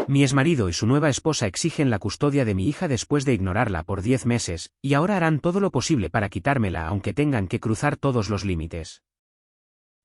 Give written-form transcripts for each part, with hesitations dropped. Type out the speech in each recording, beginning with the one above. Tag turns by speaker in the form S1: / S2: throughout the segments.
S1: Mi exmarido y su nueva esposa exigen la custodia de mi hija después de ignorarla por 10 meses, y ahora harán todo lo posible para quitármela aunque tengan que cruzar todos los límites.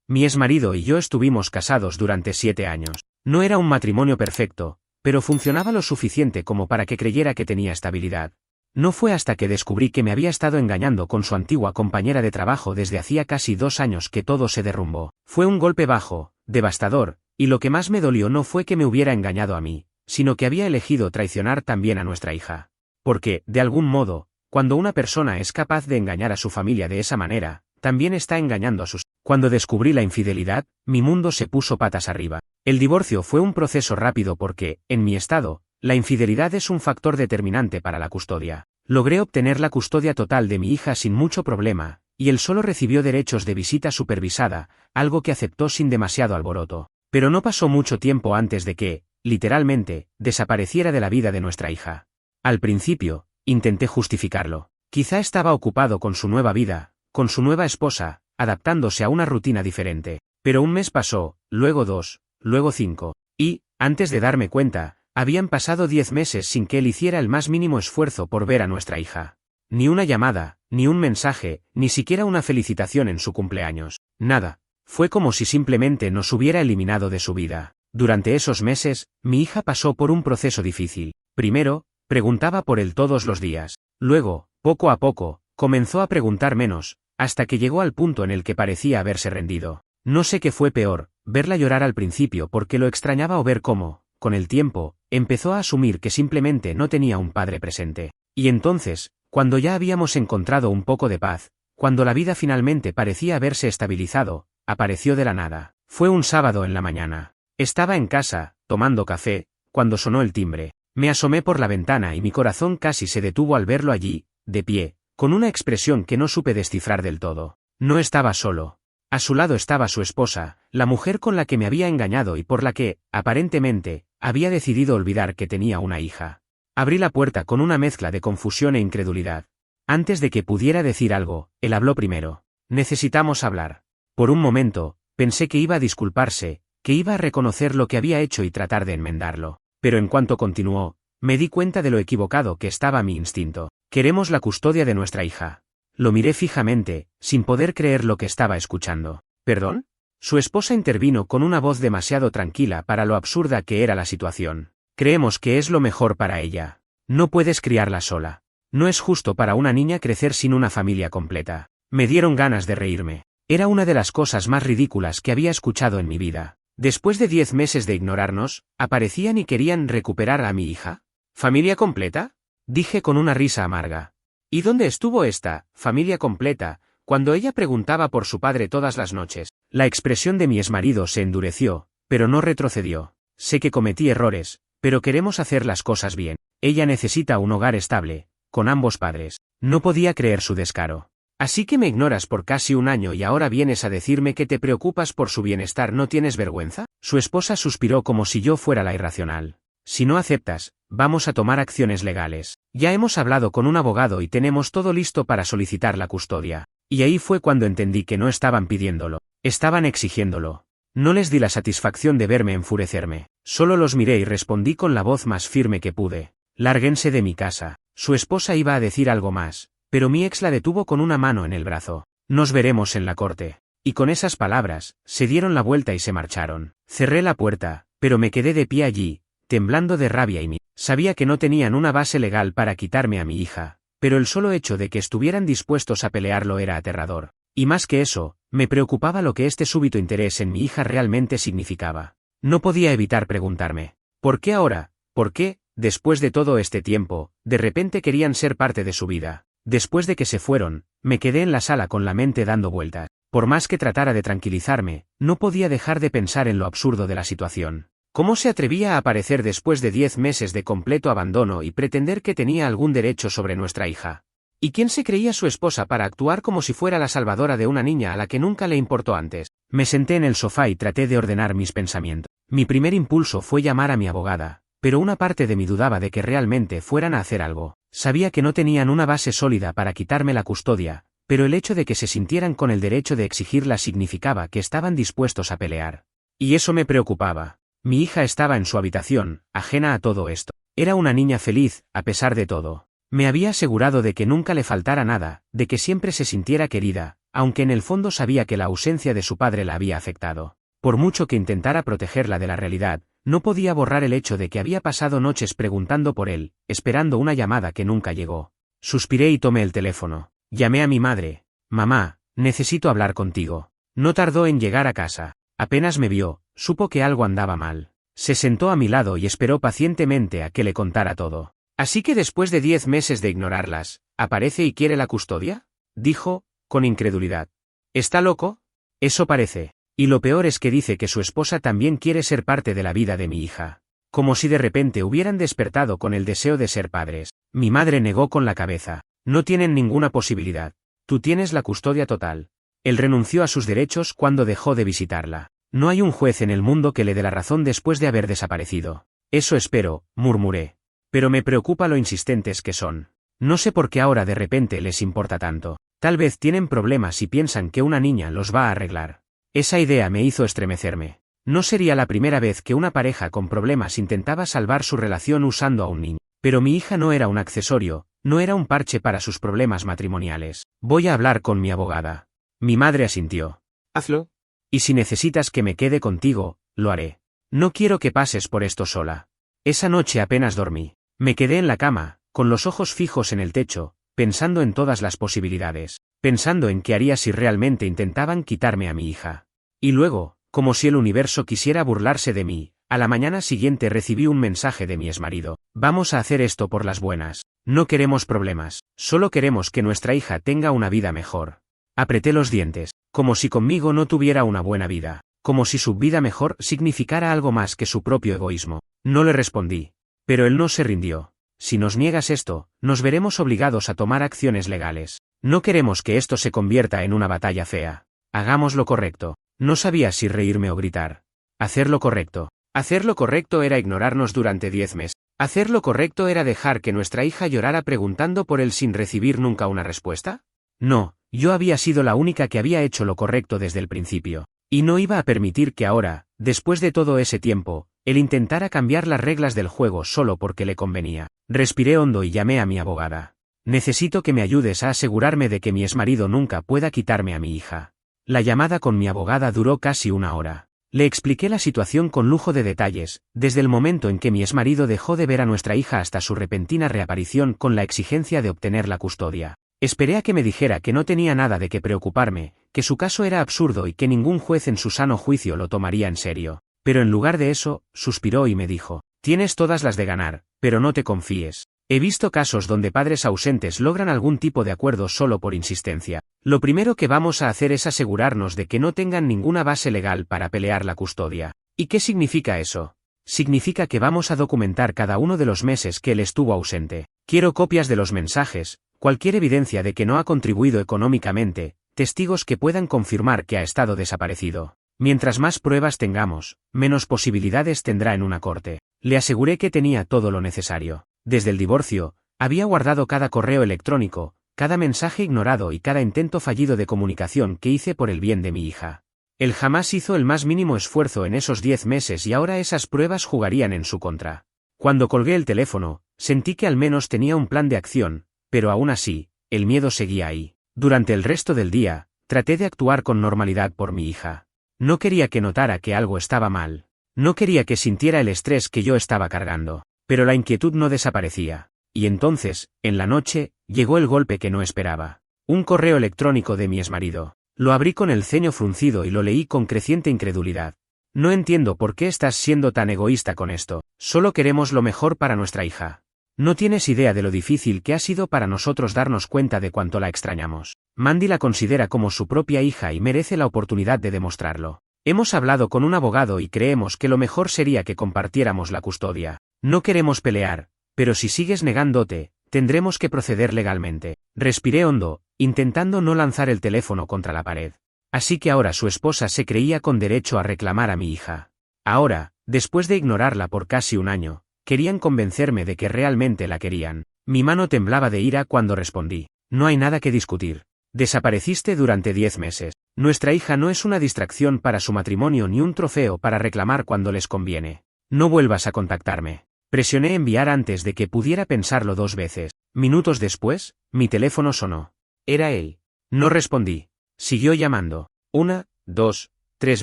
S1: Mi exmarido y yo estuvimos casados durante 7 años. No era un matrimonio perfecto, pero funcionaba lo suficiente como para que creyera que tenía estabilidad. No fue hasta que descubrí que me había estado engañando con su antigua compañera de trabajo desde hacía casi 2 años que todo se derrumbó. Fue un golpe bajo, devastador, y lo que más me dolió no fue que me hubiera engañado a mí, sino que había elegido traicionar también a nuestra hija. Porque, de algún modo, cuando una persona es capaz de engañar a su familia de esa manera, también está engañando a sus... Cuando descubrí la infidelidad, mi mundo se puso patas arriba. El divorcio fue un proceso rápido porque, en mi estado, la infidelidad es un factor determinante para la custodia. Logré obtener la custodia total de mi hija sin mucho problema, y él solo recibió derechos de visita supervisada, algo que aceptó sin demasiado alboroto. Pero no pasó mucho tiempo antes de que, literalmente, desapareciera de la vida de nuestra hija. Al principio, intenté justificarlo. Quizá estaba ocupado con su nueva vida, con su nueva esposa, adaptándose a una rutina diferente. Pero un mes pasó, luego 2, luego 5, y, antes de darme cuenta, habían pasado 10 meses sin que él hiciera el más mínimo esfuerzo por ver a nuestra hija. Ni una llamada, ni un mensaje, ni siquiera una felicitación en su cumpleaños. Nada. Fue como si simplemente nos hubiera eliminado de su vida. Durante esos meses, mi hija pasó por un proceso difícil. Primero, preguntaba por él todos los días. Luego, poco a poco, comenzó a preguntar menos, hasta que llegó al punto en el que parecía haberse rendido. No sé qué fue peor, verla llorar al principio porque lo extrañaba o ver cómo, con el tiempo, empezó a asumir que simplemente no tenía un padre presente. Y entonces, cuando ya habíamos encontrado un poco de paz, cuando la vida finalmente parecía haberse estabilizado, apareció de la nada. Fue un sábado en la mañana. Estaba en casa, tomando café, cuando sonó el timbre. Me asomé por la ventana y mi corazón casi se detuvo al verlo allí, de pie, con una expresión que no supe descifrar del todo. No estaba solo. A su lado estaba su esposa, la mujer con la que me había engañado y por la que, aparentemente, había decidido olvidar que tenía una hija. Abrí la puerta con una mezcla de confusión e incredulidad. Antes de que pudiera decir algo, él habló primero. Necesitamos hablar. Por un momento, pensé que iba a disculparse, que iba a reconocer lo que había hecho y tratar de enmendarlo. Pero en cuanto continuó, me di cuenta de lo equivocado que estaba mi instinto. Queremos la custodia de nuestra hija. Lo miré fijamente, sin poder creer lo que estaba escuchando. ¿Perdón? Su esposa intervino con una voz demasiado tranquila para lo absurda que era la situación. Creemos que es lo mejor para ella. No puedes criarla sola. No es justo para una niña crecer sin una familia completa. Me dieron ganas de reírme. Era una de las cosas más ridículas que había escuchado en mi vida. Después de 10 meses de ignorarnos, ¿aparecían y querían recuperar a mi hija? ¿Familia completa? Dije con una risa amarga. ¿Y dónde estuvo esta familia completa cuando ella preguntaba por su padre todas las noches? La expresión de mi exmarido se endureció, pero no retrocedió. Sé que cometí errores, pero queremos hacer las cosas bien. Ella necesita un hogar estable, con ambos padres. No podía creer su descaro. Así que me ignoras por casi un año y ahora vienes a decirme que te preocupas por su bienestar. ¿No tienes vergüenza? Su esposa suspiró como si yo fuera la irracional. Si no aceptas, vamos a tomar acciones legales. Ya hemos hablado con un abogado y tenemos todo listo para solicitar la custodia. Y ahí fue cuando entendí que no estaban pidiéndolo, estaban exigiéndolo. No les di la satisfacción de verme enfurecerme. Solo los miré y respondí con la voz más firme que pude. Lárguense de mi casa. Su esposa iba a decir algo más, pero mi ex la detuvo con una mano en el brazo. Nos veremos en la corte. Y con esas palabras, se dieron la vuelta y se marcharon. Cerré la puerta, pero me quedé de pie allí, temblando de rabia y miedo. Sabía que no tenían una base legal para quitarme a mi hija, pero el solo hecho de que estuvieran dispuestos a pelearlo era aterrador. Y más que eso, me preocupaba lo que este súbito interés en mi hija realmente significaba. No podía evitar preguntarme, ¿por qué ahora? ¿Por qué, después de todo este tiempo, de repente querían ser parte de su vida? Después de que se fueron, me quedé en la sala con la mente dando vueltas. Por más que tratara de tranquilizarme, no podía dejar de pensar en lo absurdo de la situación. ¿Cómo se atrevía a aparecer después de 10 meses de completo abandono y pretender que tenía algún derecho sobre nuestra hija? ¿Y quién se creía su esposa para actuar como si fuera la salvadora de una niña a la que nunca le importó antes? Me senté en el sofá y traté de ordenar mis pensamientos. Mi primer impulso fue llamar a mi abogada, pero una parte de mí dudaba de que realmente fueran a hacer algo. Sabía que no tenían una base sólida para quitarme la custodia, pero el hecho de que se sintieran con el derecho de exigirla significaba que estaban dispuestos a pelear. Y eso me preocupaba. Mi hija estaba en su habitación, ajena a todo esto. Era una niña feliz, a pesar de todo. Me había asegurado de que nunca le faltara nada, de que siempre se sintiera querida, aunque en el fondo sabía que la ausencia de su padre la había afectado. Por mucho que intentara protegerla de la realidad, no podía borrar el hecho de que había pasado noches preguntando por él, esperando una llamada que nunca llegó. Suspiré y tomé el teléfono. Llamé a mi madre. Mamá, necesito hablar contigo. No tardó en llegar a casa. Apenas me vio, supo que algo andaba mal. Se sentó a mi lado y esperó pacientemente a que le contara todo. Así que después de 10 meses de ignorarlas, ¿aparece y quiere la custodia? Dijo, con incredulidad. ¿Está loco? Eso parece. Y lo peor es que dice que su esposa también quiere ser parte de la vida de mi hija. Como si de repente hubieran despertado con el deseo de ser padres. Mi madre negó con la cabeza. No tienen ninguna posibilidad. Tú tienes la custodia total. Él renunció a sus derechos cuando dejó de visitarla. No hay un juez en el mundo que le dé la razón después de haber desaparecido. Eso espero, murmuré. Pero me preocupa lo insistentes que son. No sé por qué ahora de repente les importa tanto. Tal vez tienen problemas y piensan que una niña los va a arreglar. Esa idea me hizo estremecerme. No sería la primera vez que una pareja con problemas intentaba salvar su relación usando a un niño. Pero mi hija no era un accesorio, no era un parche para sus problemas matrimoniales. Voy a hablar con mi abogada. Mi madre asintió. Hazlo. Y si necesitas que me quede contigo, lo haré. No quiero que pases por esto sola. Esa noche apenas dormí. Me quedé en la cama, con los ojos fijos en el techo, pensando en todas las posibilidades, pensando en qué haría si realmente intentaban quitarme a mi hija. Y luego, como si el universo quisiera burlarse de mí, a la mañana siguiente recibí un mensaje de mi exmarido. Vamos a hacer esto por las buenas. No queremos problemas, solo queremos que nuestra hija tenga una vida mejor. Apreté los dientes, como si conmigo no tuviera una buena vida, como si su vida mejor significara algo más que su propio egoísmo. No le respondí. Pero él no se rindió. Si nos niegas esto, nos veremos obligados a tomar acciones legales. No queremos que esto se convierta en una batalla fea. Hagamos lo correcto. No sabía si reírme o gritar. Hacer lo correcto. Hacer lo correcto era ignorarnos durante 10 meses. Hacer lo correcto era dejar que nuestra hija llorara preguntando por él sin recibir nunca una respuesta. No, yo había sido la única que había hecho lo correcto desde el principio. Y no iba a permitir que ahora, después de todo ese tiempo, él intentara cambiar las reglas del juego solo porque le convenía. Respiré hondo y llamé a mi abogada. Necesito que me ayudes a asegurarme de que mi exmarido nunca pueda quitarme a mi hija. La llamada con mi abogada duró casi una hora. Le expliqué la situación con lujo de detalles, desde el momento en que mi exmarido dejó de ver a nuestra hija hasta su repentina reaparición con la exigencia de obtener la custodia. Esperé a que me dijera que no tenía nada de qué preocuparme, que su caso era absurdo y que ningún juez en su sano juicio lo tomaría en serio. Pero en lugar de eso, suspiró y me dijo, tienes todas las de ganar, pero no te confíes. He visto casos donde padres ausentes logran algún tipo de acuerdo solo por insistencia. Lo primero que vamos a hacer es asegurarnos de que no tengan ninguna base legal para pelear la custodia. ¿Y qué significa eso? Significa que vamos a documentar cada uno de los meses que él estuvo ausente. Quiero copias de los mensajes, cualquier evidencia de que no ha contribuido económicamente, testigos que puedan confirmar que ha estado desaparecido. Mientras más pruebas tengamos, menos posibilidades tendrá en una corte. Le aseguré que tenía todo lo necesario. Desde el divorcio, había guardado cada correo electrónico, cada mensaje ignorado y cada intento fallido de comunicación que hice por el bien de mi hija. Él jamás hizo el más mínimo esfuerzo en esos 10 meses y ahora esas pruebas jugarían en su contra. Cuando colgué el teléfono, sentí que al menos tenía un plan de acción, pero aún así, el miedo seguía ahí. Durante el resto del día, traté de actuar con normalidad por mi hija. No quería que notara que algo estaba mal. No quería que sintiera el estrés que yo estaba cargando. Pero la inquietud no desaparecía. Y entonces, en la noche, llegó el golpe que no esperaba. Un correo electrónico de mi exmarido. Lo abrí con el ceño fruncido y lo leí con creciente incredulidad. No entiendo por qué estás siendo tan egoísta con esto. Solo queremos lo mejor para nuestra hija. No tienes idea de lo difícil que ha sido para nosotros darnos cuenta de cuánto la extrañamos. Mandy la considera como su propia hija y merece la oportunidad de demostrarlo. Hemos hablado con un abogado y creemos que lo mejor sería que compartiéramos la custodia. No queremos pelear, pero si sigues negándote, tendremos que proceder legalmente. Respiré hondo, intentando no lanzar el teléfono contra la pared. Así que ahora su esposa se creía con derecho a reclamar a mi hija. Ahora, después de ignorarla por casi un año, querían convencerme de que realmente la querían. Mi mano temblaba de ira cuando respondí. No hay nada que discutir. Desapareciste durante 10 meses. Nuestra hija no es una distracción para su matrimonio ni un trofeo para reclamar cuando les conviene. No vuelvas a contactarme. Presioné enviar antes de que pudiera pensarlo 2 veces. Minutos después, mi teléfono sonó. Era él. No respondí. Siguió llamando. 1, 2, 3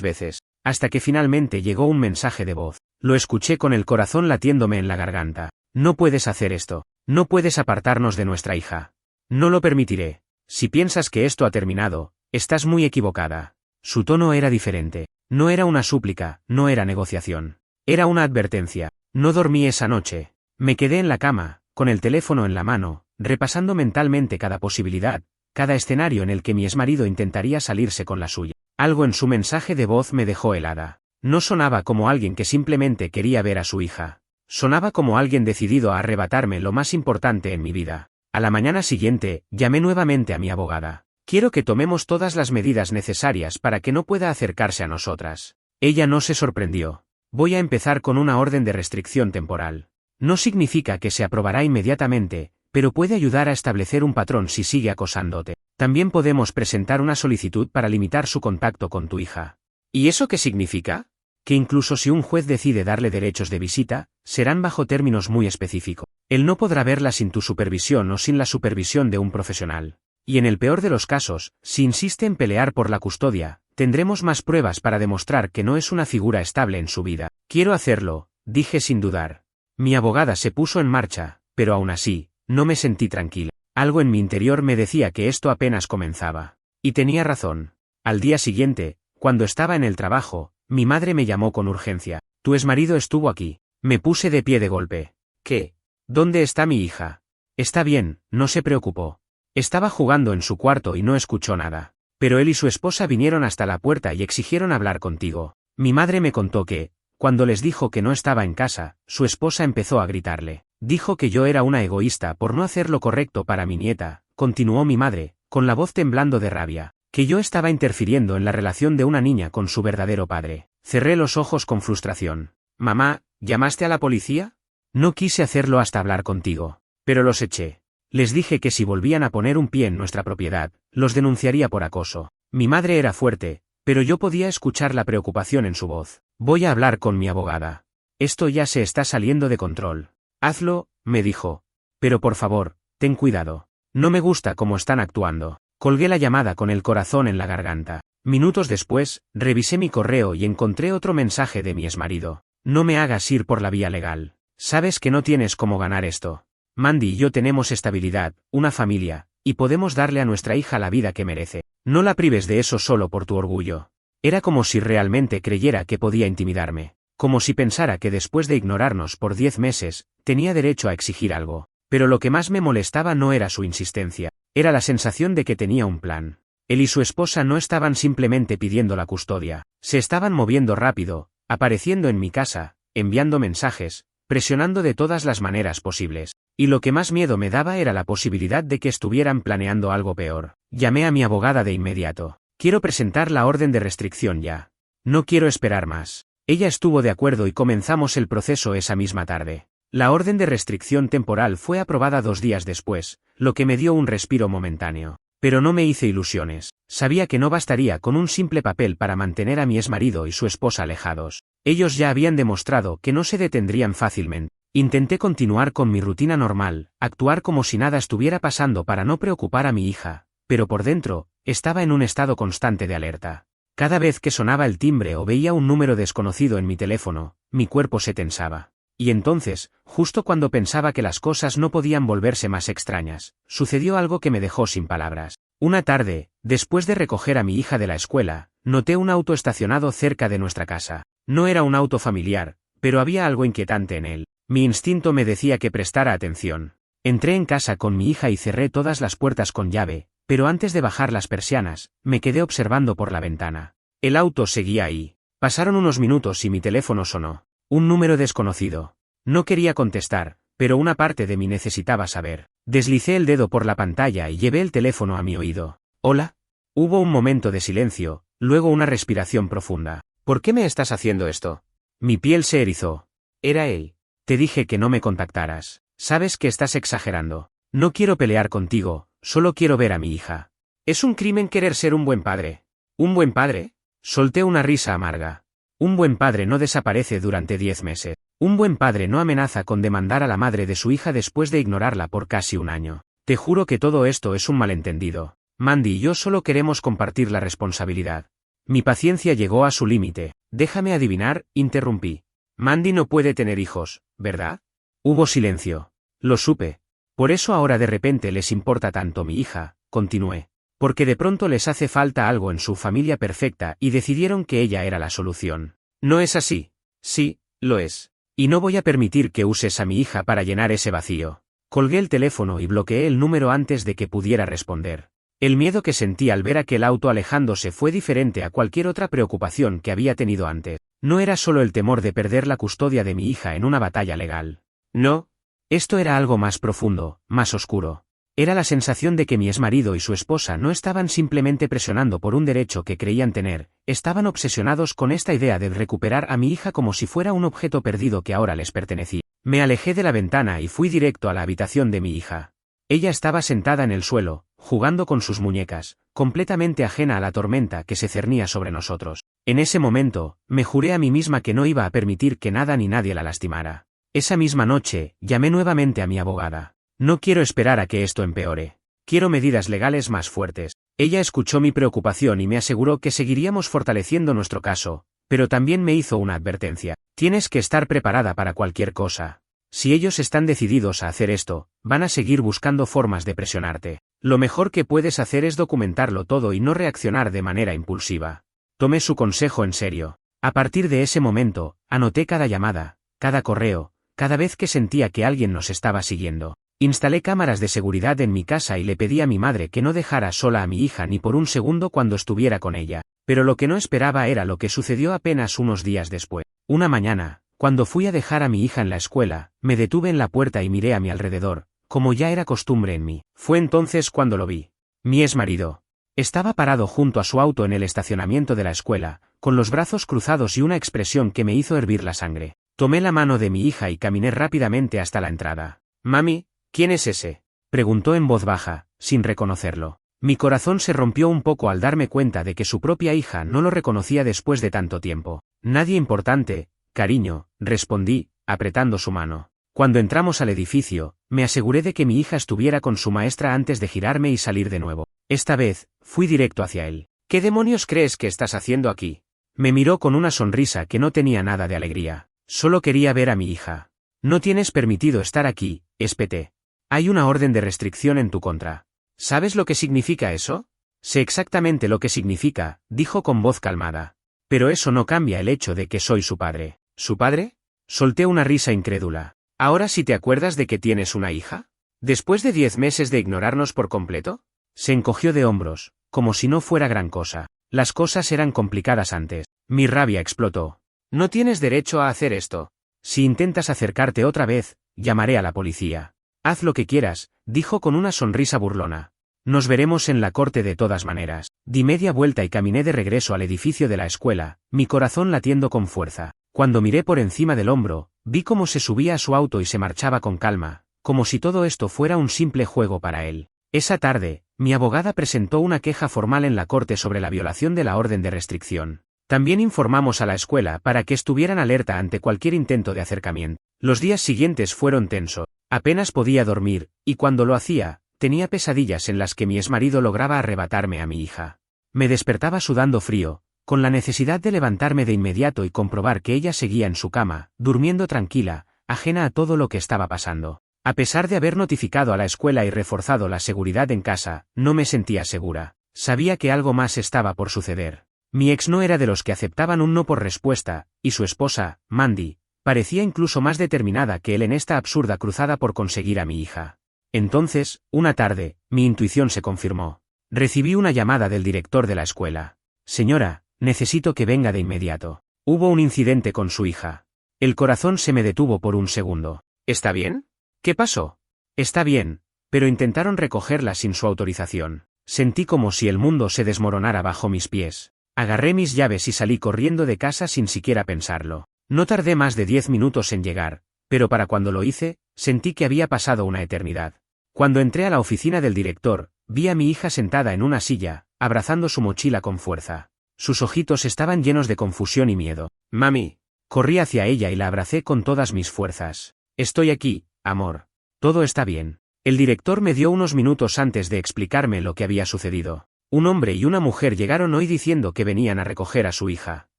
S1: veces, hasta que finalmente llegó un mensaje de voz. Lo escuché con el corazón latiéndome en la garganta. No puedes hacer esto. No puedes apartarnos de nuestra hija. No lo permitiré. Si piensas que esto ha terminado, estás muy equivocada. Su tono era diferente. No era una súplica, no era negociación. Era una advertencia. No dormí esa noche. Me quedé en la cama, con el teléfono en la mano, repasando mentalmente cada posibilidad, cada escenario en el que mi exmarido intentaría salirse con la suya. Algo en su mensaje de voz me dejó helada. No sonaba como alguien que simplemente quería ver a su hija. Sonaba como alguien decidido a arrebatarme lo más importante en mi vida. A la mañana siguiente, llamé nuevamente a mi abogada. Quiero que tomemos todas las medidas necesarias para que no pueda acercarse a nosotras. Ella no se sorprendió. Voy a empezar con una orden de restricción temporal. No significa que se aprobará inmediatamente, pero puede ayudar a establecer un patrón si sigue acosándote. También podemos presentar una solicitud para limitar su contacto con tu hija. ¿Y eso qué significa? Que incluso si un juez decide darle derechos de visita, serán bajo términos muy específicos. Él no podrá verla sin tu supervisión o sin la supervisión de un profesional. Y en el peor de los casos, si insiste en pelear por la custodia, tendremos más pruebas para demostrar que no es una figura estable en su vida. Quiero hacerlo, dije sin dudar. Mi abogada se puso en marcha, pero aún así, no me sentí tranquila. Algo en mi interior me decía que esto apenas comenzaba. Y tenía razón. Al día siguiente, cuando estaba en el trabajo, mi madre me llamó con urgencia. Tu exmarido estuvo aquí. Me puse de pie de golpe. ¿Qué? ¿Dónde está mi hija? Está bien, no se preocupó. Estaba jugando en su cuarto y no escuchó nada. Pero él y su esposa vinieron hasta la puerta y exigieron hablar contigo. Mi madre me contó que, cuando les dijo que no estaba en casa, su esposa empezó a gritarle. Dijo que yo era una egoísta por no hacer lo correcto para mi nieta, continuó mi madre, con la voz temblando de rabia, que yo estaba interfiriendo en la relación de una niña con su verdadero padre. Cerré los ojos con frustración. Mamá, ¿llamaste a la policía? No quise hacerlo hasta hablar contigo. Pero los eché. Les dije que si volvían a poner un pie en nuestra propiedad, los denunciaría por acoso. Mi madre era fuerte, pero yo podía escuchar la preocupación en su voz. Voy a hablar con mi abogada. Esto ya se está saliendo de control. Hazlo, me dijo. Pero por favor, ten cuidado. No me gusta cómo están actuando. Colgué la llamada con el corazón en la garganta. Minutos después, revisé mi correo y encontré otro mensaje de mi exmarido. No me hagas ir por la vía legal. Sabes que no tienes cómo ganar esto. Mandy y yo tenemos estabilidad, una familia, y podemos darle a nuestra hija la vida que merece. No la prives de eso solo por tu orgullo. Era como si realmente creyera que podía intimidarme. Como si pensara que después de ignorarnos por 10 meses, tenía derecho a exigir algo. Pero lo que más me molestaba no era su insistencia, era la sensación de que tenía un plan. Él y su esposa no estaban simplemente pidiendo la custodia, se estaban moviendo rápido, apareciendo en mi casa, enviando mensajes, presionando de todas las maneras posibles. Y lo que más miedo me daba era la posibilidad de que estuvieran planeando algo peor. Llamé a mi abogada de inmediato. Quiero presentar la orden de restricción ya. No quiero esperar más. Ella estuvo de acuerdo y comenzamos el proceso esa misma tarde. La orden de restricción temporal fue aprobada 2 días después, lo que me dio un respiro momentáneo. Pero no me hice ilusiones. Sabía que no bastaría con un simple papel para mantener a mi exmarido y su esposa alejados. Ellos ya habían demostrado que no se detendrían fácilmente. Intenté continuar con mi rutina normal, actuar como si nada estuviera pasando para no preocupar a mi hija, pero por dentro, estaba en un estado constante de alerta. Cada vez que sonaba el timbre o veía un número desconocido en mi teléfono, mi cuerpo se tensaba. Y entonces, justo cuando pensaba que las cosas no podían volverse más extrañas, sucedió algo que me dejó sin palabras. Una tarde, después de recoger a mi hija de la escuela, noté un auto estacionado cerca de nuestra casa. No era un auto familiar, pero había algo inquietante en él. Mi instinto me decía que prestara atención. Entré en casa con mi hija y cerré todas las puertas con llave, pero antes de bajar las persianas, me quedé observando por la ventana. El auto seguía ahí. Pasaron unos minutos y mi teléfono sonó. Un número desconocido. No quería contestar, pero una parte de mí necesitaba saber. Deslicé el dedo por la pantalla y llevé el teléfono a mi oído. ¿Hola? Hubo un momento de silencio, luego una respiración profunda. ¿Por qué me estás haciendo esto? Mi piel se erizó. Era él. Te dije que no me contactaras. Sabes que estás exagerando. No quiero pelear contigo, solo quiero ver a mi hija. Es un crimen querer ser un buen padre. ¿Un buen padre? Solté una risa amarga. Un buen padre no desaparece durante 10 meses. Un buen padre no amenaza con demandar a la madre de su hija después de ignorarla por casi un año. Te juro que todo esto es un malentendido. Mandy y yo solo queremos compartir la responsabilidad. Mi paciencia llegó a su límite. Déjame adivinar, interrumpí. Mandy no puede tener hijos, ¿verdad? Hubo silencio. Lo supe. Por eso ahora de repente les importa tanto mi hija, continué. Porque de pronto les hace falta algo en su familia perfecta y decidieron que ella era la solución. ¿No es así? Sí, lo es. Y no voy a permitir que uses a mi hija para llenar ese vacío. Colgué el teléfono y bloqueé el número antes de que pudiera responder. El miedo que sentí al ver aquel auto alejándose fue diferente a cualquier otra preocupación que había tenido antes. No era solo el temor de perder la custodia de mi hija en una batalla legal. No. Esto era algo más profundo, más oscuro. Era la sensación de que mi exmarido y su esposa no estaban simplemente presionando por un derecho que creían tener, estaban obsesionados con esta idea de recuperar a mi hija como si fuera un objeto perdido que ahora les pertenecía. Me alejé de la ventana y fui directo a la habitación de mi hija. Ella estaba sentada en el suelo, jugando con sus muñecas, completamente ajena a la tormenta que se cernía sobre nosotros. En ese momento, me juré a mí misma que no iba a permitir que nada ni nadie la lastimara. Esa misma noche, llamé nuevamente a mi abogada. No quiero esperar a que esto empeore. Quiero medidas legales más fuertes. Ella escuchó mi preocupación y me aseguró que seguiríamos fortaleciendo nuestro caso, pero también me hizo una advertencia. Tienes que estar preparada para cualquier cosa. Si ellos están decididos a hacer esto, van a seguir buscando formas de presionarte. Lo mejor que puedes hacer es documentarlo todo y no reaccionar de manera impulsiva. Tomé su consejo en serio. A partir de ese momento, anoté cada llamada, cada correo, cada vez que sentía que alguien nos estaba siguiendo. Instalé cámaras de seguridad en mi casa y le pedí a mi madre que no dejara sola a mi hija ni por un segundo cuando estuviera con ella. Pero lo que no esperaba era lo que sucedió apenas unos días después. Una mañana, cuando fui a dejar a mi hija en la escuela, me detuve en la puerta y miré a mi alrededor, como ya era costumbre en mí. Fue entonces cuando lo vi. Mi exmarido. Estaba parado junto a su auto en el estacionamiento de la escuela, con los brazos cruzados y una expresión que me hizo hervir la sangre. Tomé la mano de mi hija y caminé rápidamente hasta la entrada. Mami, ¿quién es ese?, preguntó en voz baja, sin reconocerlo. Mi corazón se rompió un poco al darme cuenta de que su propia hija no lo reconocía después de tanto tiempo. Nadie importante, cariño, respondí, apretando su mano. Cuando entramos al edificio, me aseguré de que mi hija estuviera con su maestra antes de girarme y salir de nuevo. Esta vez, fui directo hacia él. ¿Qué demonios crees que estás haciendo aquí? Me miró con una sonrisa que no tenía nada de alegría. Solo quería ver a mi hija. No tienes permitido estar aquí, espeté. Hay una orden de restricción en tu contra. ¿Sabes lo que significa eso? Sé exactamente lo que significa, dijo con voz calmada. Pero eso no cambia el hecho de que soy su padre. ¿Su padre? Solté una risa incrédula. ¿Ahora sí te acuerdas de que tienes una hija? ¿Después de 10 meses de ignorarnos por completo? Se encogió de hombros, como si no fuera gran cosa. Las cosas eran complicadas antes. Mi rabia explotó. No tienes derecho a hacer esto. Si intentas acercarte otra vez, llamaré a la policía. Haz lo que quieras, dijo con una sonrisa burlona. Nos veremos en la corte de todas maneras. Di media vuelta y caminé de regreso al edificio de la escuela, mi corazón latiendo con fuerza. Cuando miré por encima del hombro, vi cómo se subía a su auto y se marchaba con calma, como si todo esto fuera un simple juego para él. Esa tarde, mi abogada presentó una queja formal en la corte sobre la violación de la orden de restricción. También informamos a la escuela para que estuvieran alerta ante cualquier intento de acercamiento. Los días siguientes fueron tensos. Apenas podía dormir, y cuando lo hacía, tenía pesadillas en las que mi exmarido lograba arrebatarme a mi hija. Me despertaba sudando frío, con la necesidad de levantarme de inmediato y comprobar que ella seguía en su cama, durmiendo tranquila, ajena a todo lo que estaba pasando. A pesar de haber notificado a la escuela y reforzado la seguridad en casa, no me sentía segura. Sabía que algo más estaba por suceder. Mi ex no era de los que aceptaban un no por respuesta, y su esposa, Mandy, parecía incluso más determinada que él en esta absurda cruzada por conseguir a mi hija. Entonces, una tarde, mi intuición se confirmó. Recibí una llamada del director de la escuela. Señora, necesito que venga de inmediato. Hubo un incidente con su hija. El corazón se me detuvo por un segundo. ¿Está bien? ¿Qué pasó? Está bien, pero intentaron recogerla sin su autorización. Sentí como si el mundo se desmoronara bajo mis pies. Agarré mis llaves y salí corriendo de casa sin siquiera pensarlo. No tardé más de 10 minutos en llegar, pero para cuando lo hice, sentí que había pasado una eternidad. Cuando entré a la oficina del director, vi a mi hija sentada en una silla, abrazando su mochila con fuerza. Sus ojitos estaban llenos de confusión y miedo. Mami. Corrí hacia ella y la abracé con todas mis fuerzas. Estoy aquí, amor. Todo está bien. El director me dio unos minutos antes de explicarme lo que había sucedido. Un hombre y una mujer llegaron hoy diciendo que venían a recoger a su hija.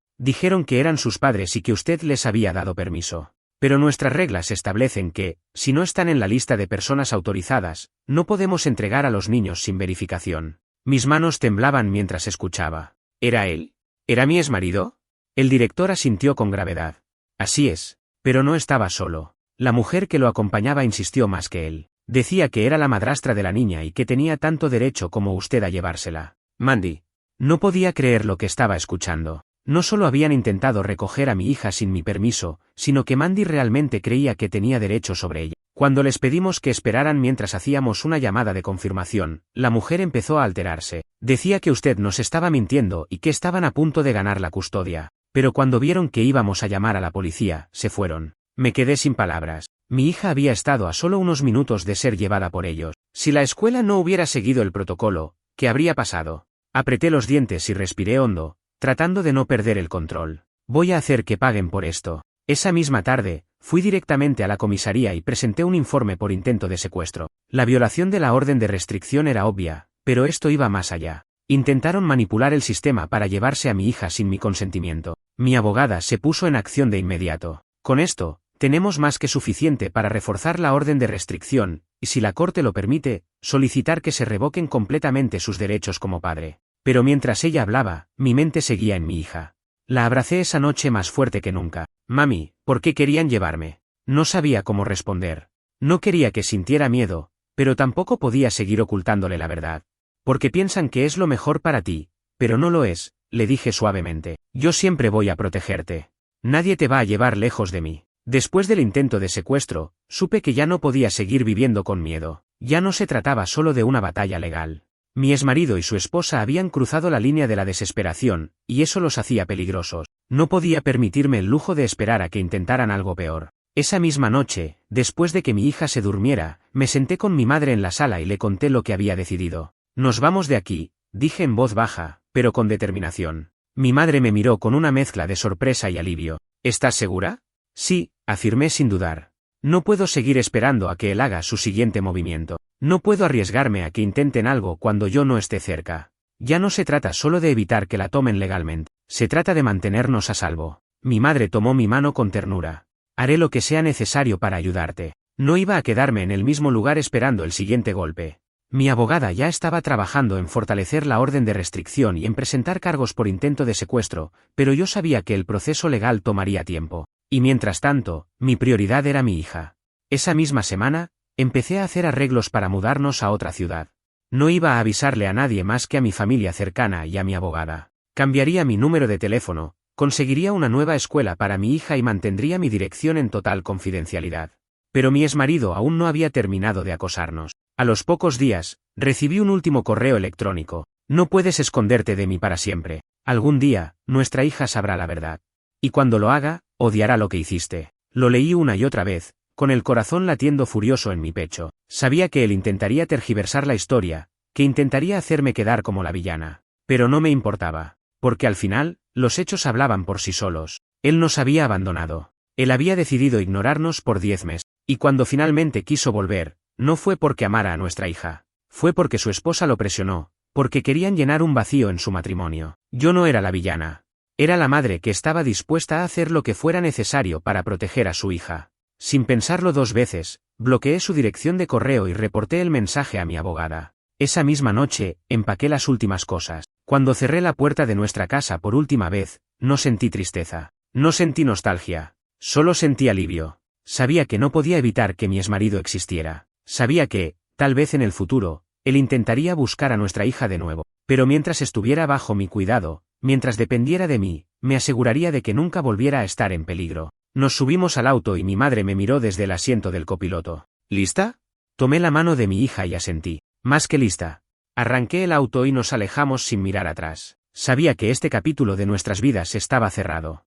S1: Dijeron que eran sus padres y que usted les había dado permiso. Pero nuestras reglas establecen que, si no están en la lista de personas autorizadas, no podemos entregar a los niños sin verificación. Mis manos temblaban mientras escuchaba. ¿Era él? ¿Era mi exmarido? El director asintió con gravedad. Así es. Pero no estaba solo. La mujer que lo acompañaba insistió más que él. Decía que era la madrastra de la niña y que tenía tanto derecho como usted a llevársela. Mandy. No podía creer lo que estaba escuchando. No solo habían intentado recoger a mi hija sin mi permiso, sino que Mandy realmente creía que tenía derecho sobre ella. Cuando les pedimos que esperaran mientras hacíamos una llamada de confirmación, la mujer empezó a alterarse. Decía que usted nos estaba mintiendo y que estaban a punto de ganar la custodia. Pero cuando vieron que íbamos a llamar a la policía, se fueron. Me quedé sin palabras. Mi hija había estado a solo unos minutos de ser llevada por ellos. Si la escuela no hubiera seguido el protocolo, ¿qué habría pasado? Apreté los dientes y respiré hondo, tratando de no perder el control. Voy a hacer que paguen por esto. Esa misma tarde, fui directamente a la comisaría y presenté un informe por intento de secuestro. La violación de la orden de restricción era obvia, pero esto iba más allá. Intentaron manipular el sistema para llevarse a mi hija sin mi consentimiento. Mi abogada se puso en acción de inmediato. Con esto, tenemos más que suficiente para reforzar la orden de restricción, y si la Corte lo permite, solicitar que se revoquen completamente sus derechos como padre. Pero mientras ella hablaba, mi mente seguía en mi hija. La abracé esa noche más fuerte que nunca. Mami, ¿por qué querían llevarme? No sabía cómo responder. No quería que sintiera miedo, pero tampoco podía seguir ocultándole la verdad. Porque piensan que es lo mejor para ti, pero no lo es, le dije suavemente. Yo siempre voy a protegerte. Nadie te va a llevar lejos de mí. Después del intento de secuestro, supe que ya no podía seguir viviendo con miedo. Ya no se trataba solo de una batalla legal. Mi exmarido y su esposa habían cruzado la línea de la desesperación, y eso los hacía peligrosos. No podía permitirme el lujo de esperar a que intentaran algo peor. Esa misma noche, después de que mi hija se durmiera, me senté con mi madre en la sala y le conté lo que había decidido. Nos vamos de aquí, dije en voz baja, pero con determinación. Mi madre me miró con una mezcla de sorpresa y alivio. ¿Estás segura? Sí, afirmé sin dudar. No puedo seguir esperando a que él haga su siguiente movimiento. No puedo arriesgarme a que intenten algo cuando yo no esté cerca. Ya no se trata solo de evitar que la tomen legalmente, se trata de mantenernos a salvo. Mi madre tomó mi mano con ternura. Haré lo que sea necesario para ayudarte. No iba a quedarme en el mismo lugar esperando el siguiente golpe. Mi abogada ya estaba trabajando en fortalecer la orden de restricción y en presentar cargos por intento de secuestro, pero yo sabía que el proceso legal tomaría tiempo. Y mientras tanto, mi prioridad era mi hija. Esa misma semana, empecé a hacer arreglos para mudarnos a otra ciudad. No iba a avisarle a nadie más que a mi familia cercana y a mi abogada. Cambiaría mi número de teléfono, conseguiría una nueva escuela para mi hija y mantendría mi dirección en total confidencialidad. Pero mi exmarido aún no había terminado de acosarnos. A los pocos días, recibí un último correo electrónico. No puedes esconderte de mí para siempre. Algún día, nuestra hija sabrá la verdad. Y cuando lo haga, odiará lo que hiciste. Lo leí una y otra vez, con el corazón latiendo furioso en mi pecho. Sabía que él intentaría tergiversar la historia, que intentaría hacerme quedar como la villana. Pero no me importaba, porque al final, los hechos hablaban por sí solos. Él nos había abandonado. Él había decidido ignorarnos por 10 meses. Y cuando finalmente quiso volver, no fue porque amara a nuestra hija. Fue porque su esposa lo presionó, porque querían llenar un vacío en su matrimonio. Yo no era la villana. Era la madre que estaba dispuesta a hacer lo que fuera necesario para proteger a su hija. Sin pensarlo 2 veces, bloqueé su dirección de correo y reporté el mensaje a mi abogada. Esa misma noche, empaqué las últimas cosas. Cuando cerré la puerta de nuestra casa por última vez, no sentí tristeza. No sentí nostalgia. Solo sentí alivio. Sabía que no podía evitar que mi exmarido existiera. Sabía que, tal vez en el futuro, él intentaría buscar a nuestra hija de nuevo. Pero mientras estuviera bajo mi cuidado, mientras dependiera de mí, me aseguraría de que nunca volviera a estar en peligro. Nos subimos al auto y mi madre me miró desde el asiento del copiloto. ¿Lista? Tomé la mano de mi hija y asentí. Más que lista. Arranqué el auto y nos alejamos sin mirar atrás. Sabía que este capítulo de nuestras vidas estaba cerrado.